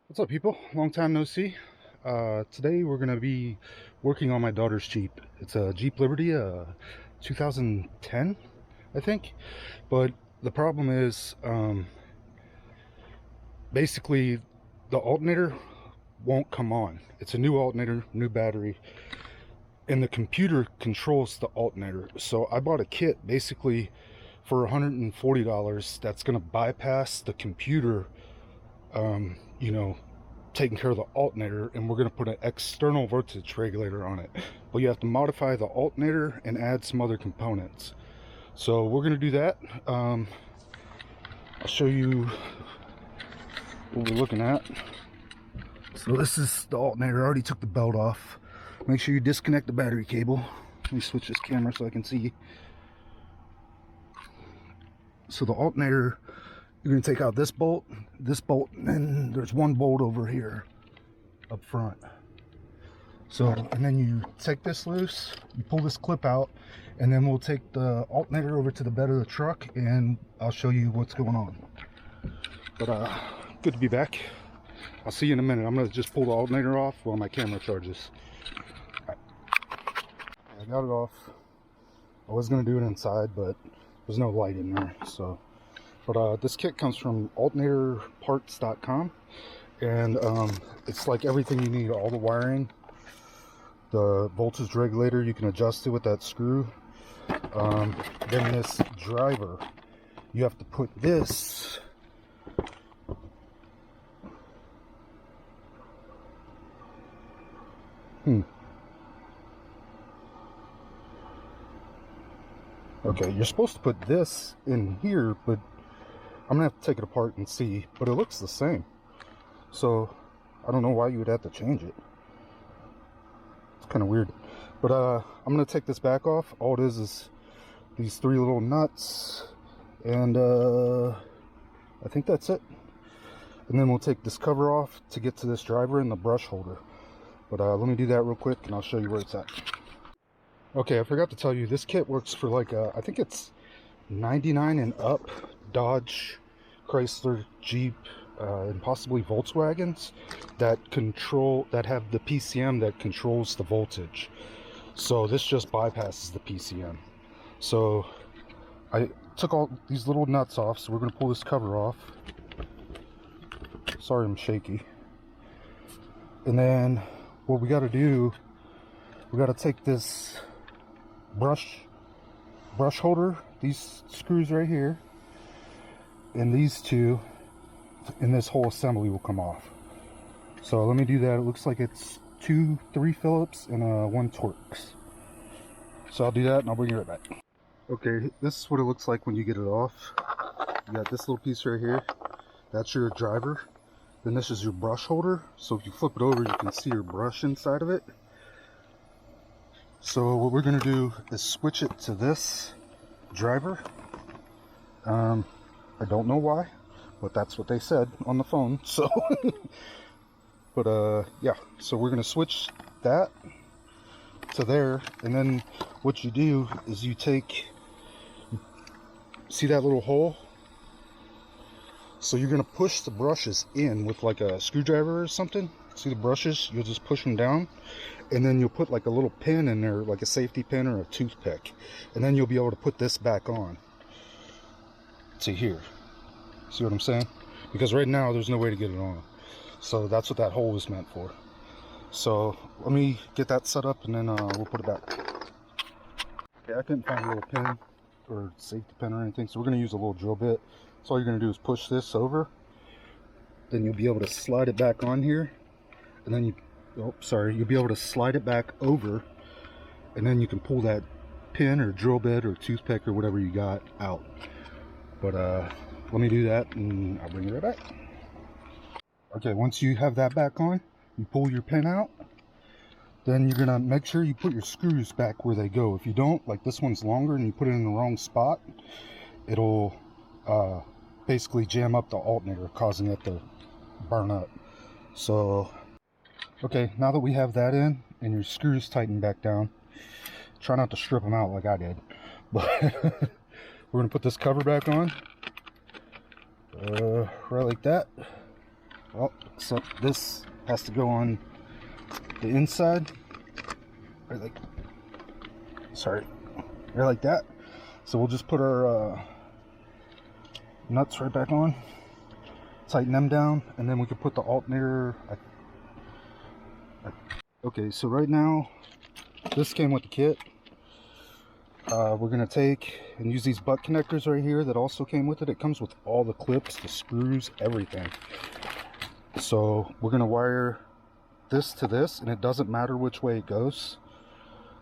What's up, people? Long time no see. Today we're gonna be working on my daughter's Jeep. It's a Jeep Liberty, 2010, I think. But the problem is, basically, the alternator won't come on. It's a new alternator, new battery, and the computer controls the alternator. So I bought a kit basically for $140 that's gonna bypass the computer. You know, taking care of the alternator, and we're going to put an external voltage regulator on it, but you have to modify the alternator and add some other components. So we're going to do that. I'll show you what we're looking at. So this is the alternator. I already took the belt off. Make sure you disconnect the battery cable. Let me switch this camera so I can see. So the alternator, you're going to take out this bolt, and then there's one bolt over here up front. So, and then you take this loose, you pull this clip out, and then we'll take the alternator over to the bed of the truck and I'll show you what's going on. But good to be back. I'll see you in a minute. I'm going to just pull the alternator off while my camera charges. Right. I got it off. I was going to do it inside, but there's no light in there, so. But this kit comes from alternatorparts.com, and it's like everything you need, all the wiring, the voltage regulator, you can adjust it with that screw. Then this driver, you have to put this okay, you're supposed to put this in here, but I'm gonna have to take it apart and see, but it looks the same. So I don't know why you would have to change it. It's kind of weird. But I'm gonna take this back off. All it is these three little nuts, and I think that's it. And then we'll take this cover off to get to this driver and the brush holder. But let me do that real quick and I'll show you where it's at. Okay, I forgot to tell you, this kit works for like I think it's 99 and up Dodge, Chrysler, Jeep, and possibly Volkswagens that have the PCM that controls the voltage. So this just bypasses the PCM. So I took all these little nuts off, so we're going to pull this cover off. Sorry I'm shaky. And then what we got to do, we got to take this brush holder, these screws right here, and these two, and this whole assembly will come off. So let me do that. It looks like it's 3 Phillips and 1 Torx. So I'll do that and I'll bring you right back. Okay, this is what it looks like when you get it off. You got this little piece right here. That's your driver. Then this is your brush holder. So if you flip it over, you can see your brush inside of it. So what we're going to do is switch it to this driver. I don't know why, but that's what they said on the phone. So but yeah, so we're going to switch that to there, and then what you do is you see that little hole? So you're going to push the brushes in with like a screwdriver or something. See the brushes? You'll just push them down, and then you'll put like a little pin in there, like a safety pin or a toothpick, and then you'll be able to put this back on to here. See what I'm saying? Because right now there's no way to get it on. So that's what that hole is meant for. So let me get that set up and then we'll put it back. Okay, I couldn't find a little pin or safety pin or anything, so we're going to use a little drill bit. So all you're going to do is push this over. Then you'll be able to slide it back on here. And then you'll be able to slide it back over, and then you can pull that pin or drill bit or toothpick or whatever you got out. But let me do that and I'll bring it right back. Okay, once you have that back on, you pull your pin out. Then you're gonna make sure you put your screws back where they go. If you don't, like this one's longer and you put it in the wrong spot, it'll basically jam up the alternator, causing it to burn up. So okay, now that we have that in and your screws tightened back down, try not to strip them out like I did. But we're going to put this cover back on, right like that. Well, except this has to go on the inside, right like, sorry, right like that. So we'll just put our nuts right back on, tighten them down, and then we can put the alternator. Okay, so right now, this came with the kit. We're gonna take and use these butt connectors right here that also came with it. It comes with all the clips, the screws, everything. So we're gonna wire this to this, and it doesn't matter which way it goes.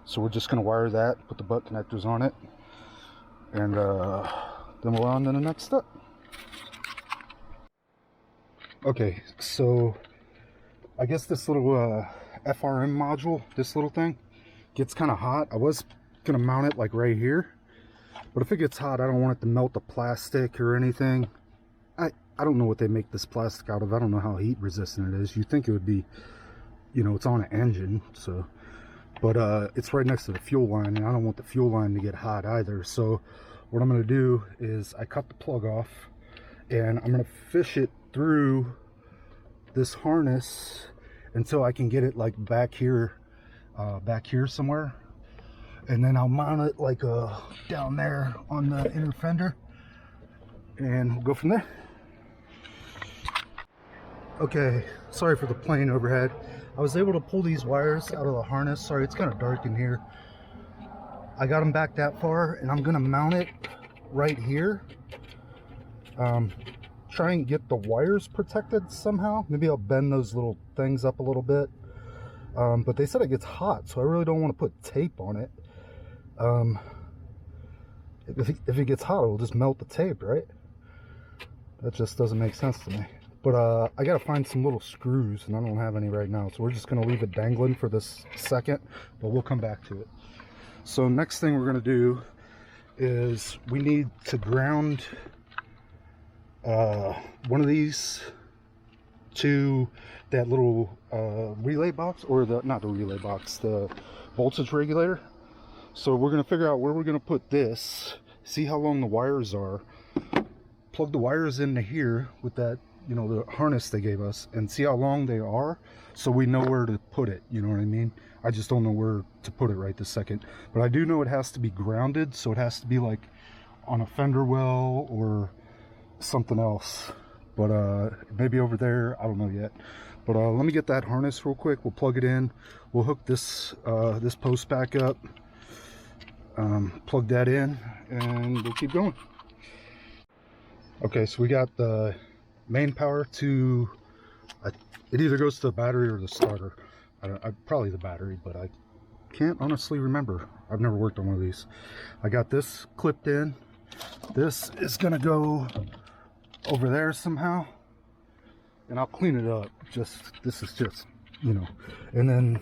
So we're just gonna wire that, put the butt connectors on it, and then we're on to the next step. Okay, so I guess this little FRM module, this little thing, gets kind of hot. I was gonna mount it like right here, but if it gets hot, I don't want it to melt the plastic or anything. I don't know what they make this plastic out of. I don't know how heat resistant it is. You'd think it would be, you know, it's on an engine, so, but it's right next to the fuel line, and I don't want the fuel line to get hot either. So what I'm gonna do is I cut the plug off, and I'm gonna fish it through this harness until I can get it like back here somewhere, and then I'll mount it like down there on the inner fender, and we'll go from there. Okay, sorry for the plane overhead. I was able to pull these wires out of the harness. Sorry, it's kind of dark in here. I got them back that far, and I'm gonna mount it right here. Try and get the wires protected somehow. Maybe I'll bend those little things up a little bit. But they said it gets hot, so I really don't want to put tape on it. If it gets hot, it'll just melt the tape, right? That just doesn't make sense to me. But I gotta find some little screws, and I don't have any right now, so we're just gonna leave it dangling for this second, but we'll come back to it. So next thing we're gonna do is we need to ground one of these to that little relay box, or not the relay box, the voltage regulator. So we're gonna figure out where we're gonna put this, see how long the wires are, plug the wires into here with that, you know, the harness they gave us, and see how long they are, so we know where to put it. You know what I mean? I just don't know where to put it right this second, but I do know it has to be grounded, so it has to be like on a fender well or something else, but maybe over there, I don't know yet. But let me get that harness real quick. We'll plug it in, we'll hook this this post back up, plug that in, and we'll keep going. Okay, so we got the main power to, it either goes to the battery or the starter. Probably the battery, but I can't honestly remember. I've never worked on one of these. I got this clipped in. This is gonna go over there somehow, and I'll clean it up. This is just, you know. And then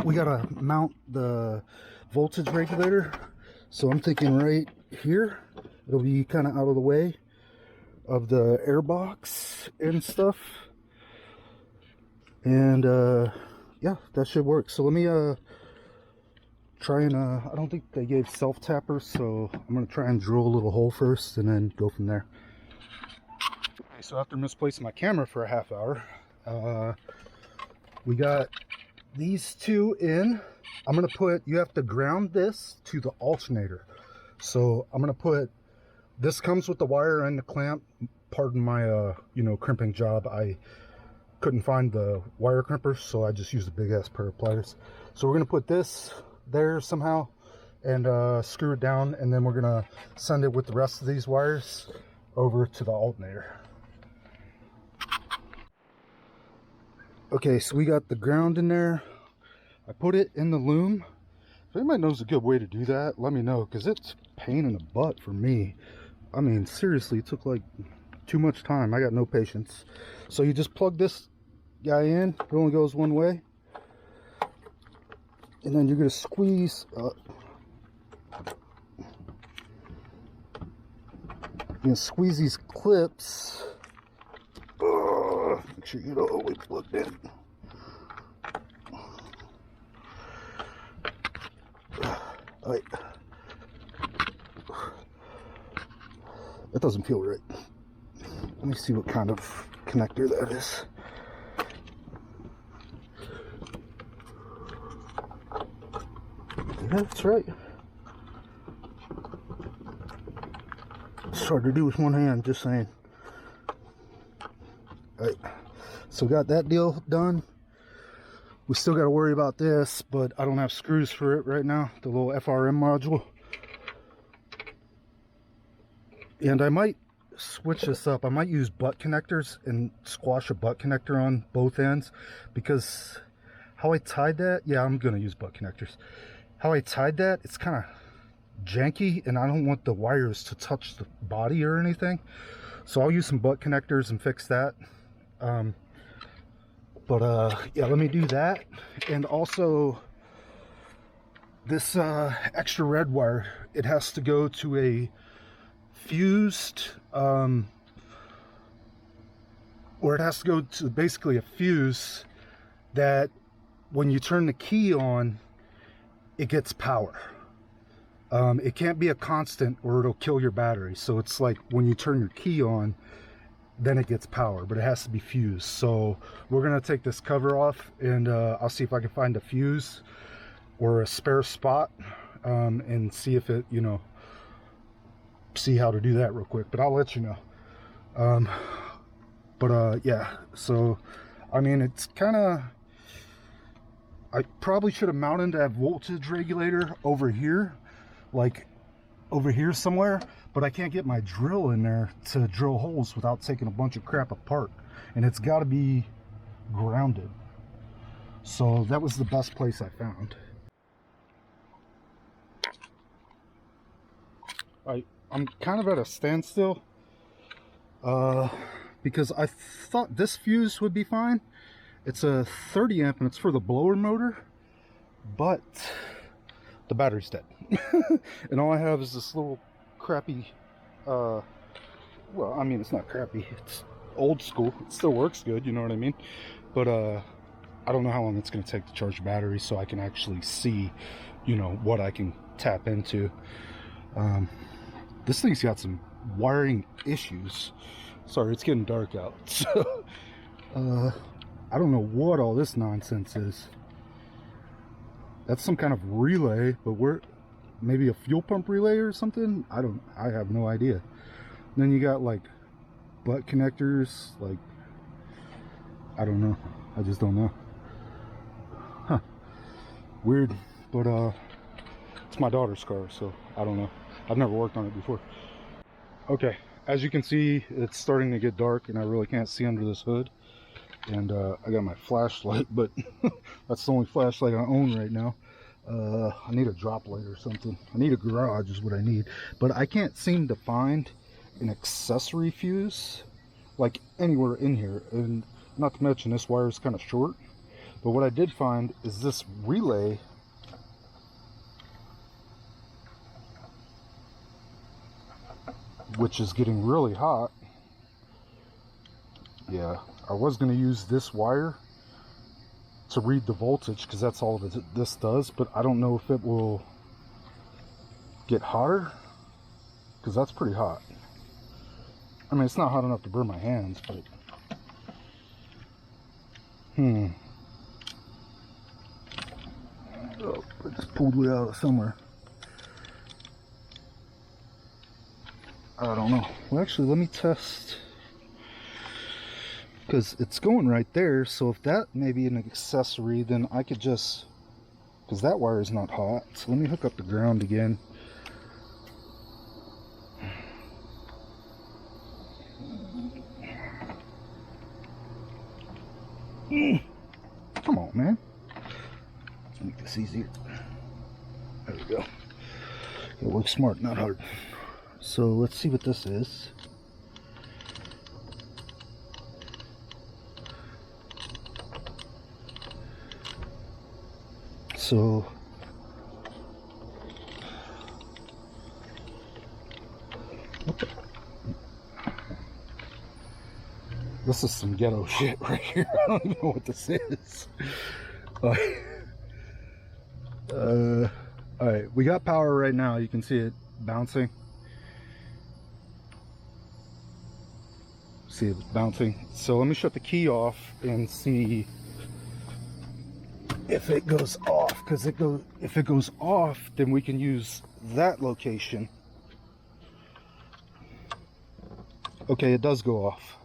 we gotta mount the voltage regulator, so I'm thinking right here. It'll be kind of out of the way of the air box and stuff, and yeah, that should work. So let me try and I don't think they gave self tappers, so I'm gonna try and drill a little hole first and then go from there. Okay, so after misplacing my camera for a half hour, we got these two in. I'm gonna put, you have to ground this to the alternator, so I'm gonna put, this comes with the wire and the clamp. Pardon my you know, crimping job. I couldn't find the wire crimper, so I just used a big ass pair of pliers. So we're gonna put this there somehow and screw it down, and then we're gonna send it with the rest of these wires over to the alternator. Okay, so we got the ground in there. I put it in the loom. If anybody knows a good way to do that, let me know, because it's a pain in the butt for me. I mean, seriously, it took like too much time. I got no patience. So you just plug this guy in. It only goes one way, and then you're gonna squeeze squeeze these clips. Make sure you get all the way plugged in. All right. That doesn't feel right. Let me see what kind of connector that is. Yeah, that's right. It's hard to do with one hand, just saying. Alright, so got that deal done. We still got to worry about this, but I don't have screws for it right now, the little FRM module. And I might switch this up. I might use butt connectors and squash a butt connector on both ends, because how I tied that, yeah, I'm going to use butt connectors. How I tied that, it's kind of janky, and I don't want the wires to touch the body or anything. So I'll use some butt connectors and fix that. Yeah, let me do that. And also this extra red wire, it has to go to a fused or it has to go to basically a fuse that when you turn the key on, it gets power. It can't be a constant or it'll kill your battery. So it's like when you turn your key on, then it gets power, but it has to be fused. So we're gonna take this cover off, and I'll see if I can find a fuse or a spare spot, and see if it, you know, see how to do that real quick, but I'll let you know. Yeah, so I mean, it's kind of, I probably should have mounted that voltage regulator over here, like over here somewhere, but I can't get my drill in there to drill holes without taking a bunch of crap apart, and it's got to be grounded. So that was the best place I found. I'm kind of at a standstill because I thought this fuse would be fine. It's a 30 amp and it's for the blower motor, but the battery's dead. And all I have is this little crappy, well, I mean, it's not crappy, it's old school, it still works good, you know what I mean? But I don't know how long it's going to take to charge the battery so I can actually see, you know, what I can tap into. This thing's got some wiring issues. Sorry, it's getting dark out. So I don't know what all this nonsense is. That's some kind of relay, but maybe a fuel pump relay or something? I have no idea. And then you got like butt connectors, like, I don't know. I just don't know. Huh. Weird, but it's my daughter's car, so I don't know. I've never worked on it before. Okay, as you can see, it's starting to get dark and I really can't see under this hood. And I got my flashlight, but that's the only flashlight I own right now. I need a drop light or something. I need a garage is what I need. But I can't seem to find an accessory fuse, like anywhere in here. And not to mention this wire is kind of short. But what I did find is this relay. Which is getting really hot. Yeah, I was going to use this wire to read the voltage because that's all that this does, but I don't know if it will get hotter because that's pretty hot. I mean, it's not hot enough to burn my hands, but oh, I just pulled it out of somewhere. I don't know. Well, actually, let me test, because it's going right there. So if that may be an accessory, then I could just, because that wire is not hot. So let me hook up the ground again. Come on, man. Let's make this easier. There we go. Gotta work smart, not hard. So let's see what this is. So this is some ghetto shit right here. I don't even know what this is. Alright, we got power right now. You can see it bouncing. See it bouncing. So let me shut the key off and see if it goes off, because if it goes off, then we can use that location. Okay, it does go off.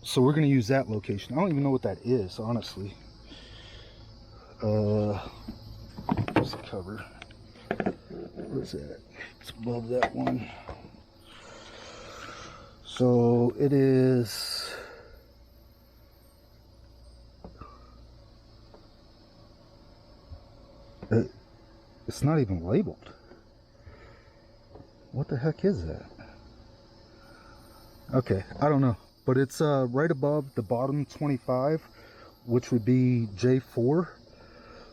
So we're going to use that location. I don't even know what that is, honestly. Where's the cover? Where's that? It's above that one. So it is... It's not even labeled. What the heck is that? Okay, I don't know. But it's right above the bottom 25, which would be J4.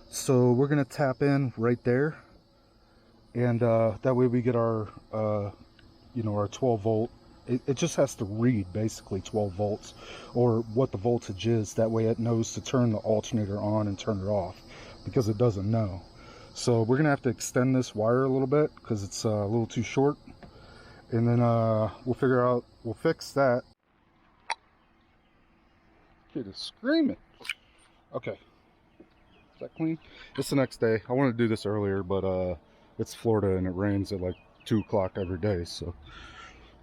So we're going to tap in right there. And that way we get our, you know, our 12 volt. It just has to read basically 12 volts or what the voltage is. That way it knows to turn the alternator on and turn it off, because it doesn't know. So we're going to have to extend this wire a little bit because it's a little too short. And then we'll figure out, we'll fix that. Kid is screaming. Okay. Is that clean? It's the next day. I wanted to do this earlier, but it's Florida and it rains at like 2 o'clock every day, so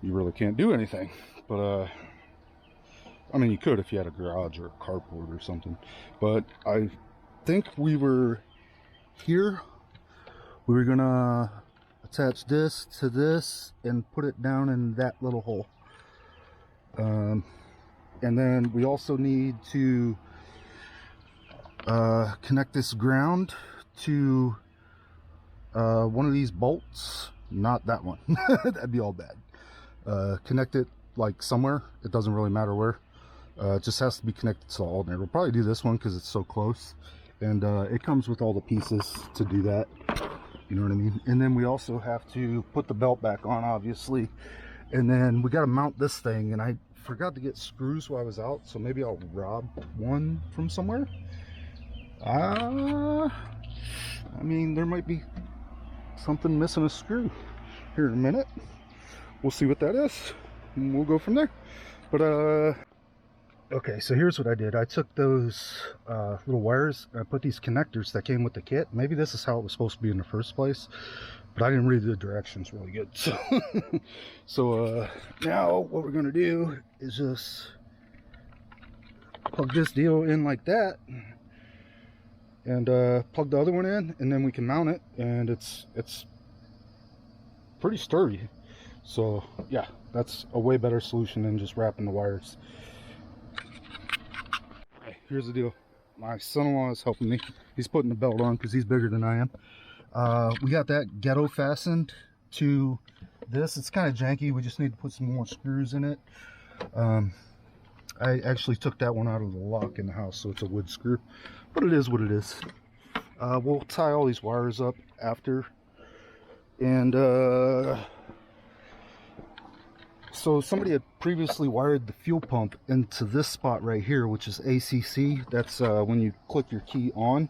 you really can't do anything. But I mean, you could if you had a garage or a carport or something. But I think we were here. We were gonna attach this to this and put it down in that little hole. And then we also need to connect this ground to one of these bolts. Not that one. That'd be all bad. Connect it like somewhere. It doesn't really matter where. It just has to be connected to the alternator. We'll probably do this one because it's so close. And it comes with all the pieces to do that. You know what I mean? And then we also have to put the belt back on, obviously. And then we got to mount this thing. And I forgot to get screws while I was out, so maybe I'll rob one from somewhere. I mean, there might be something missing a screw here in a minute. We'll see what that is, and we'll go from there. But okay, so here's what I did. I took those little wires and I put these connectors that came with the kit. Maybe this is how it was supposed to be in the first place, but I didn't read the directions really good. So, now what we're gonna do is just plug this deal in like that, and plug the other one in, and then we can mount it, and it's pretty sturdy. So yeah, that's a way better solution than just wrapping the wires. Okay, here's the deal. My son-in-law is helping me. He's putting the belt on because he's bigger than I am. We got that ghetto fastened to this. It's kind of janky. We just need to put some more screws in it. I actually took that one out of the lock in the house, so it's a wood screw, but it is what it is. We'll tie all these wires up after. And so somebody had previously wired the fuel pump into this spot right here, which is ACC. That's when you click your key on.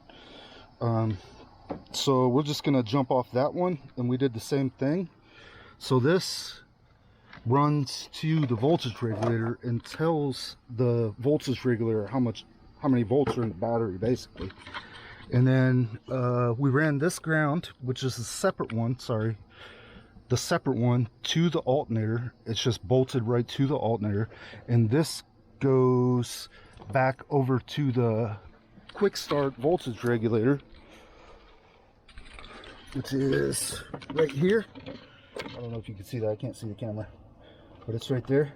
So we're just gonna jump off that one, and we did the same thing. So this runs to the voltage regulator and tells the voltage regulator how many volts are in the battery, basically. And then we ran this ground, which is a separate one, sorry, the separate one, to the alternator. It's just bolted right to the alternator, and this goes back over to the quick start voltage regulator, which is right here. I don't know if you can see that. I can't see the camera, but it's right there.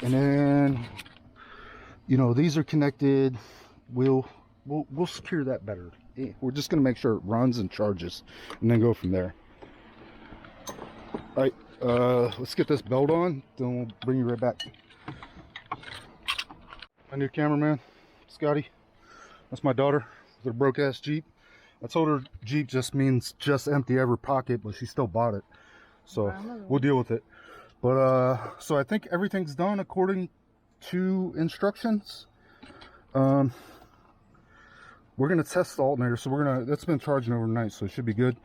And then, you know, these are connected. We'll secure that better. We're just going to make sure it runs and charges, and then go from there. All right, let's get this belt on, then we'll bring you right back. My new cameraman, Scotty. That's my daughter with her broke ass Jeep. I told her Jeep just means just empty every pocket, but she still bought it, so we'll deal with it. But so I think everything's done according to instructions. We're gonna test the alternator, so that's been charging overnight, so it should be good.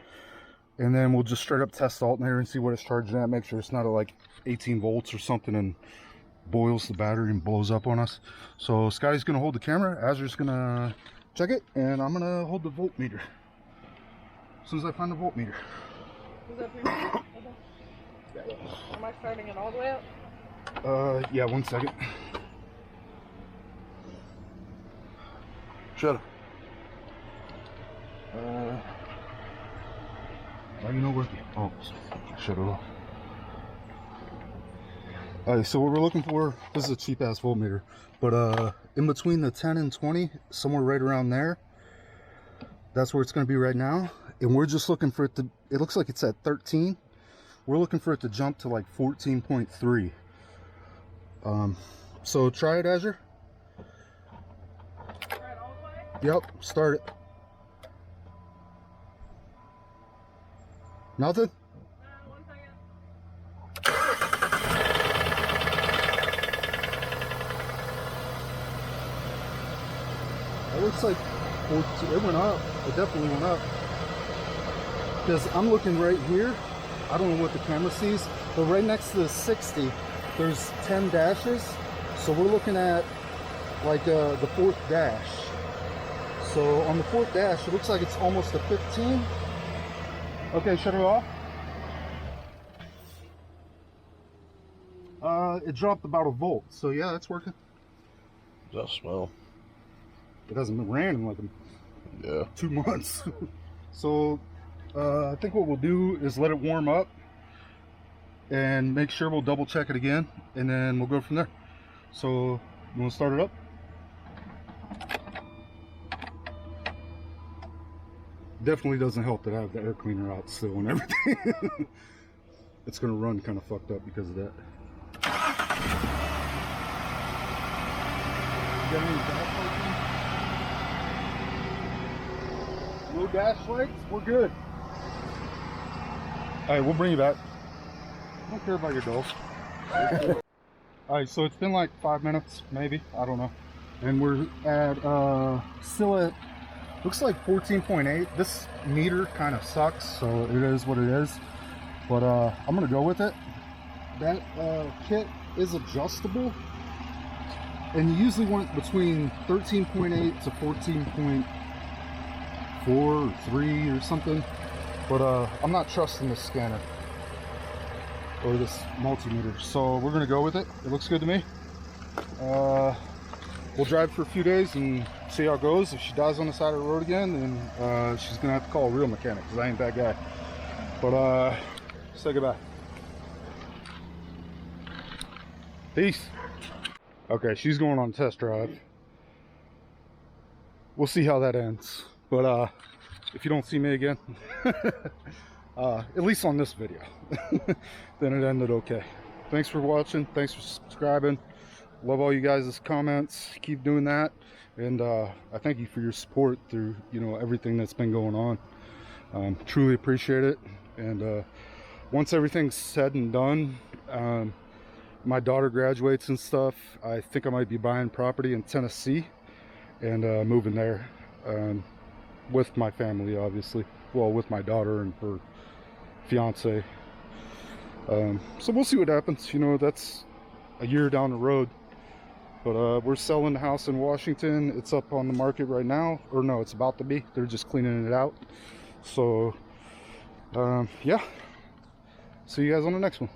And then we'll just straight up test the alternator and see what it's charging at, make sure it's not at like 18 volts or something, and boils the battery and blows up on us. So Scotty's gonna hold the camera, Azur's gonna check it, and I'm gonna hold the voltmeter as soon as I find the voltmeter. Is that for me? Okay. Am I starting it all the way up? Yeah, 1 second. Shut up. Now you know where. Oh, shut it off. Alright, so what we're looking for, this is a cheap ass voltmeter, but in between the 10 and 20, somewhere right around there, that's where it's going to be right now. And we're just looking for it to, it looks like it's at 13. We're looking for it to jump to like 14.3. So try it, Azure. Try it all the way? Yep, start it. Nothing? 1 second. It looks like 14, it went up. It definitely went up. Because I'm looking right here. I don't know what the camera sees, but right next to the 60, there's 10 dashes. So we're looking at like the 4th dash. So on the 4th dash, it looks like it's almost a 15. Okay, shut it off. It dropped about a volt. So yeah, that's working. Does that smell? It hasn't ran in like 2 months. So I think what we'll do is let it warm up and make sure we'll double check it again, and then we'll go from there. So you want to start it up? Definitely doesn't help that I have the air cleaner out still and everything. It's gonna run kind of fucked up because of that. You got any dash lights? No dash lights? We're good. Alright, we'll bring you back. I don't care about your dolls. Alright, so it's been like 5 minutes, maybe. I don't know. And we're at, still at, looks like 14.8. This meter kind of sucks, so it is what it is. But I'm going to go with it. That kit is adjustable. And you usually want between 13.8 to 14.4 or 3 or something. But I'm not trusting this scanner or this multimeter, so we're gonna go with it. It looks good to me. We'll drive for a few days and see how it goes. If she dies on the side of the road again, then she's gonna have to call a real mechanic, because I ain't that guy. But say goodbye. Peace. Okay, she's going on a test drive. We'll see how that ends. But if you don't see me again, at least on this video, then it ended okay. Thanks for watching. Thanks for subscribing. Love all you guys' comments. Keep doing that. And I thank you for your support through, you know, everything that's been going on. Truly appreciate it. And once everything's said and done, my daughter graduates and stuff, I think I might be buying property in Tennessee and moving there. With my family, obviously. Well, with my daughter and her fiance. So we'll see what happens. You know, that's a year down the road. But we're selling the house in Washington. It's up on the market right now. Or no, it's about to be. They're just cleaning it out. So, yeah. See you guys on the next one.